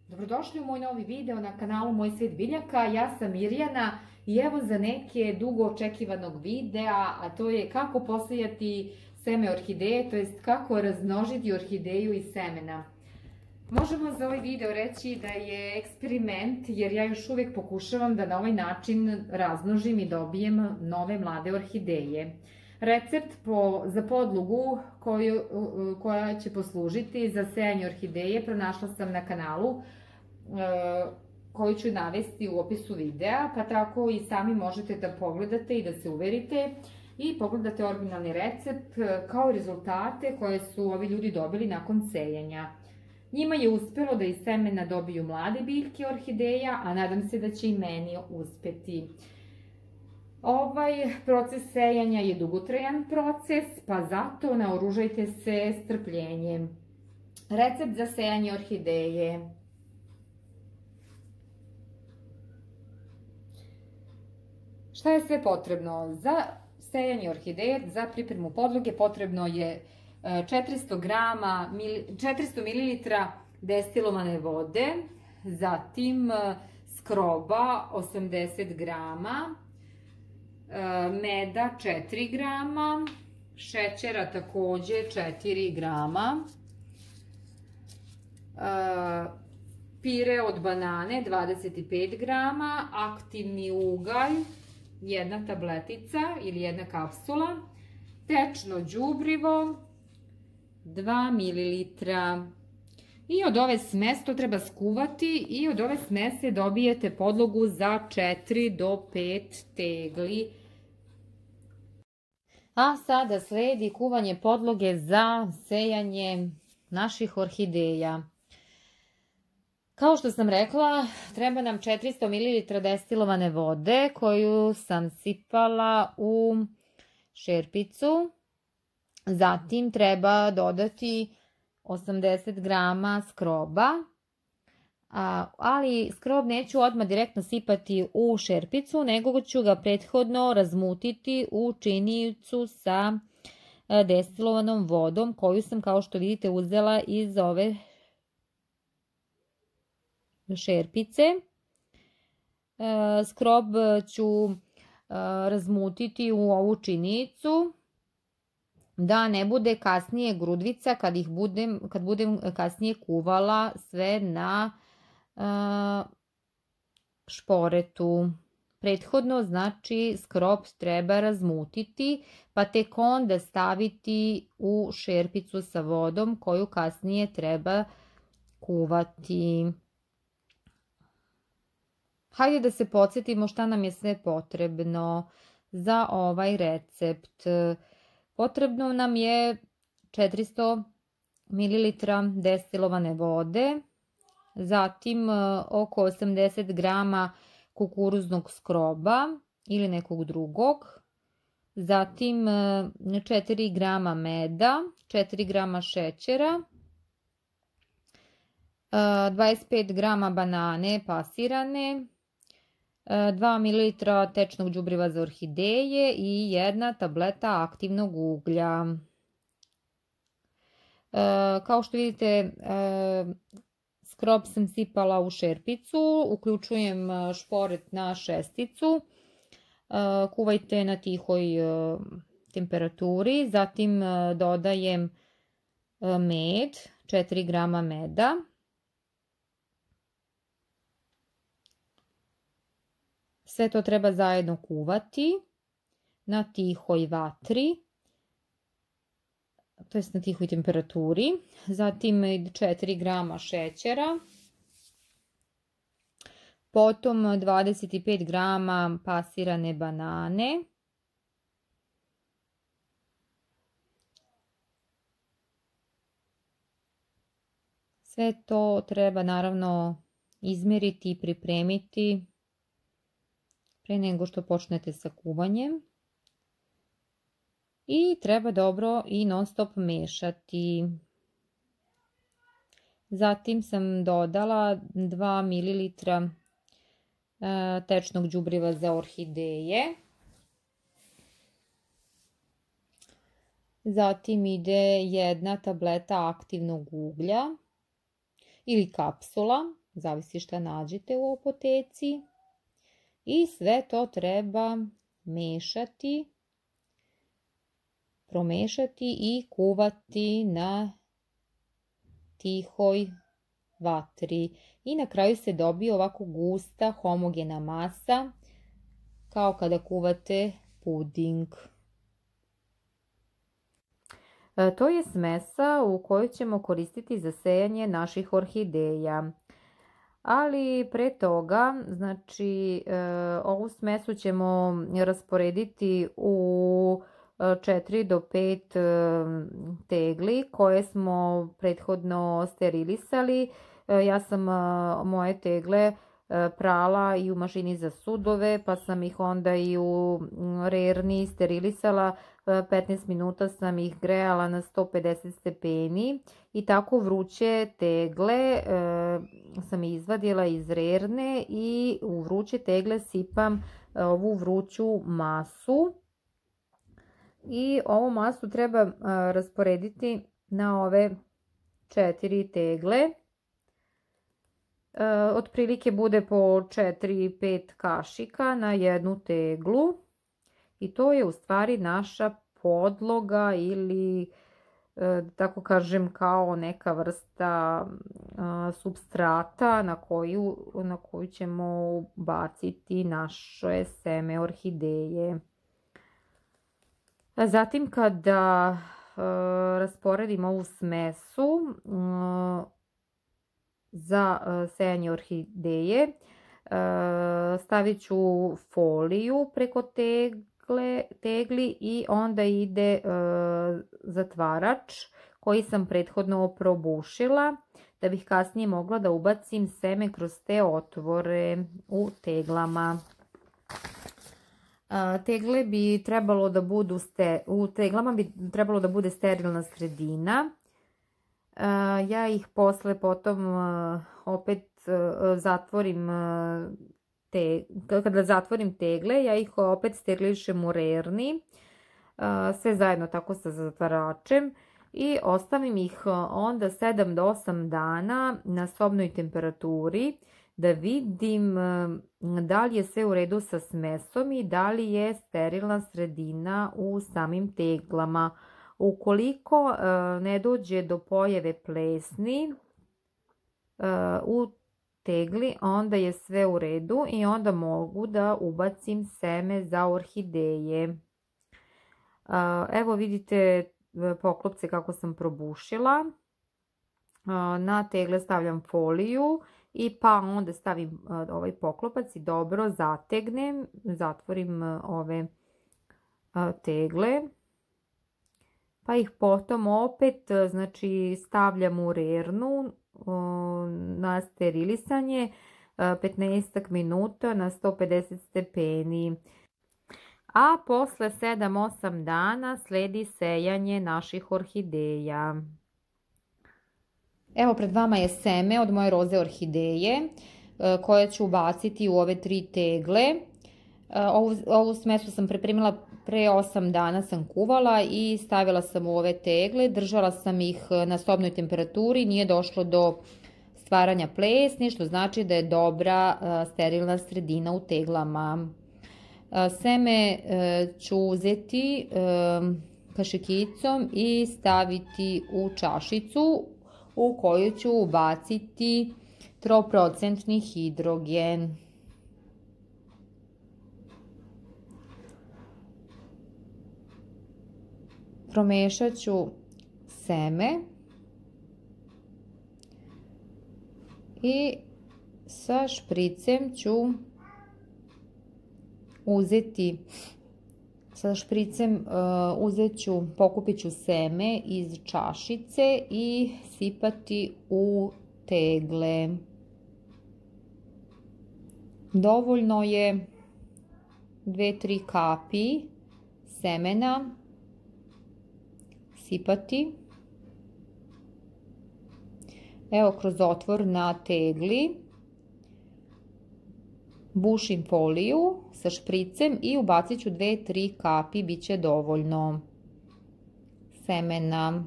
Dobrodošli u moj novi video na kanalu Moj svet biljaka. Ja sam Mirjana i evo za neke dugo očekivanog videa, a to je kako posejati seme orhideje, to jest kako razmnožiti orhideju iz semena. Možemo za ovaj video reći da je eksperiment, jer ja još uvijek pokušavam da na ovaj način razmnožim i dobijem nove mlade orhideje. Recept za podlogu koja će poslužiti za sejanje orhideje pronašla sam na kanalu, koju ću navesti u opisu videa, pa tako i sami možete da pogledate i da se uverite i pogledate originalni recept kao rezultate koje su ovi ljudi dobili nakon sejanja. Njima je uspelo da iz semena dobiju mlade biljke orhideja, a nadam se da će i meni uspeti. Ovaj proces sejanja je dugotrajan proces, pa zato naoružajte se strpljenjem. Recept za sejanje orhideje. Šta je sve potrebno? Za sejanje orhideje, za pripremu podloge potrebno je 400 ml destilovane vode, zatim skroba 80 grama, meda 4 grama, šećera takođe 4 grama, pire od banane 25 grama, aktivni ugalj 1 tabletica ili 1 kapsula, tečno đubrivo 2 ml. I od ove smese to treba skuvati i od ove smese dobijete podlogu za 4 do 5 tegli. A sada sledi kuvanje podloge za sejanje naših orhideja. Kao što sam rekla, treba nam 400 ml destilovane vode koju sam sipala u šerpicu. Zatim treba dodati 80 grama skroba, ali skrob neću odmah direktno sipati u šerpicu, nego ću ga prethodno razmutiti u činicu sa destilovanom vodom koju sam, kao što vidite, uzela iz ove šerpice. Skrob ću razmutiti u ovu činicu da ne bude kasnije grudvica kad budem kasnije kuvala sve na šporetu. Prethodno, znači, skrob treba razmutiti, pa tek onda staviti u šerpicu sa vodom koju kasnije treba kuvati. Hajde da se podsjetimo šta nam je sve potrebno za ovaj recept. Potrebno nam je 400 ml destilovane vode, zatim oko 80 grama kukuruznog skroba ili nekog drugog, zatim 4 grama meda, 4 grama šećera, 25 grama banane pasirane, 2 ml tečnog đubriva za orhideje i 1 tableta aktivnog uglja. Kao što vidite, skrob sam sipala u šerpicu, uključujem šporet na šesticu, kuvajte na tihoj temperaturi, zatim dodajem med, 4 grama meda, sve to treba zajedno kuvati na tihoj vatri, to jest na tihoj temperaturi. Zatim 4 grama šećera, potom 25 grama pasirane banane, sve to treba naravno izmeriti i pripremiti pre nego što počnete sa kuvanjem. I treba dobro i non stop mešati. Zatim sam dodala 2 ml tečnog đubriva za orhideje. Zatim ide 1 tableta aktivnog uglja ili kapsula, zavisi šta nađete u apoteci. I sve to treba mešati, promešati i kuvati na tihoj vatri. I na kraju se dobije ovako gusta, homogena masa, kao kada kuvate puding. To je smesa u kojoj ćemo koristiti za sejanje naših orhideja. Ali pre toga, znači, ovu smesu ćemo rasporediti u 4 do 5 tegli koje smo prethodno sterilisali. Ja sam moje tegle prala i u mašini za sudove, pa sam ih onda i u rerni sterilisala. 15 minuta sam ih grejala na 150 stepeni i tako vruće tegle sam izvadila iz rerne i u vruće tegle sipam ovu vruću masu. I ovu masu treba rasporediti na ove 4 tegle. Otprilike bude po 4-5 kašika na jednu teglu. I to je u stvari naša podloga ili, tako kažem, kao neka vrsta supstrata na koju ćemo baciti naše seme orhideje. Zatim kada rasporedim ovu smesu za sejanje orhideje, stavit ću foliju preko tegli i onda ide zatvarač koji sam prethodno probušila da bih kasnije mogla da ubacim seme kroz te otvore u teglama. Tegle bi trebalo da budu, u teglama bi trebalo da bude sterilna sredina. Ja ih posle potom opet zatvorim, kada zatvorim tegle, ja ih opet sterilišem u rerni, sve zajedno tako sa zatvaračem i ostavim ih onda 7 do 8 dana na sobnoj temperaturi da vidim da li je sve u redu sa smesom i da li je sterilna sredina u samim teglama. Ukoliko ne dođe do pojave plesni u tegli, onda je sve u redu i onda mogu da ubacim seme za orhideje. Evo vidite poklopce kako sam probušila. Na tegle stavljam foliju i pa onda stavim ovaj poklopac i dobro zategnem, zatvorim ove tegle. Pa ih potom opet, znači, stavljam u rernu na sterilisanje 15 minuta na 150 stepeni. A posle 7-8 dana sledi sejanje naših orhideja. Evo pred vama je seme od moje roze orhideje koje ću ubaciti u ove 3 tegle. Ovu smesu sam pripremila pre 8 dana, sam kuvala i stavila sam u ove tegle. Držala sam ih na sobnoj temperaturi, nije došlo do stvaranja plesni, što znači da je dobra sterilna sredina u teglama. Seme ću uzeti kašikicom i staviti u čašicu u koju ću ubaciti 3% hidrogen. Promešat ću seme i sa špricem ću pokupit ću seme iz čašice i sipati u tegle. Dovoljno je 2-3 kapi semena sipati. Evo kroz otvor na tegli. Bušim foliju sa špricem i ubacit ću 2-3 kapi, bit će dovoljno semena.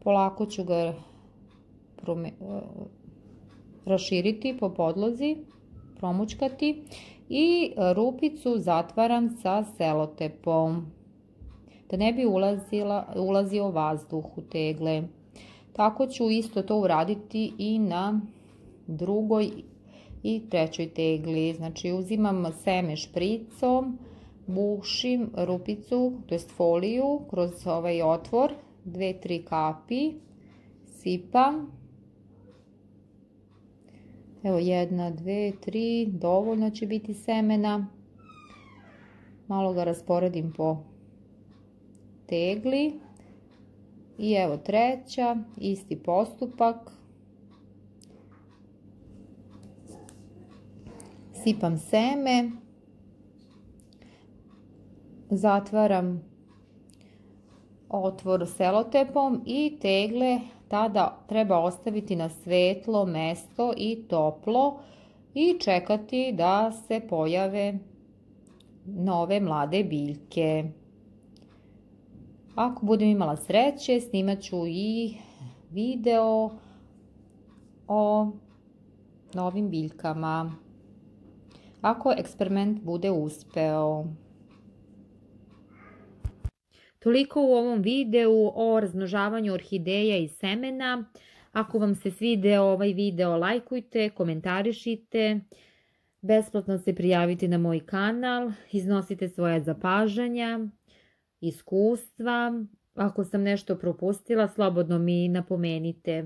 Polako ću ga raširiti po podlozi, promućkati i rupicu zatvaram sa selotepom, da ne bi ulazio vazduh u tegle. Tako ću isto to uraditi i na drugoj i trećoj tegli. Znači uzimam seme špricom, bušim rupicu, to jest foliju, kroz ovaj otvor, 2-3 kapi, sipam. Evo 1, 2, 3, dovoljno će biti semena. Malo ga rasporedim po tegli. I evo treća, isti postupak. Sipam seme. Zatvaram otvor selotepom i tegle tada treba ostaviti na svetlo mesto i toplo i čekati da se pojave nove mlade biljke. Ako budem imala sreće, snimat ću i video o novim biljkama. Ako eksperiment bude uspeo. Toliko u ovom videu o razmnožavanju orhideja i semena. Ako vam se svideo ovaj video, lajkujte, komentarišite, besplatno se prijavite na moj kanal, iznosite svoja zapažanja, iskustva. Ako sam nešto propustila, slobodno mi napomenite.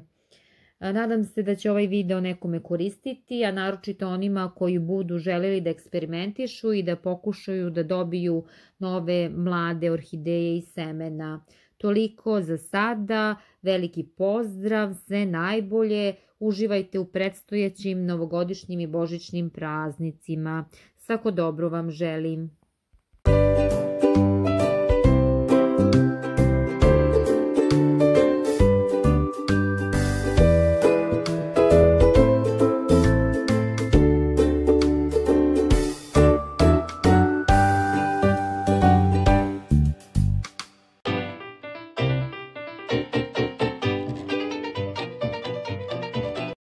Nadam se da će ovaj video nekome koristiti, a naročito onima koji budu željeli da eksperimentišu i da pokušaju da dobiju nove mlade orhideje i semena. Toliko za sada, veliki pozdrav, sve najbolje, uživajte u predstojećim novogodišnjim i božićnim praznicima. Svako dobro vam želim.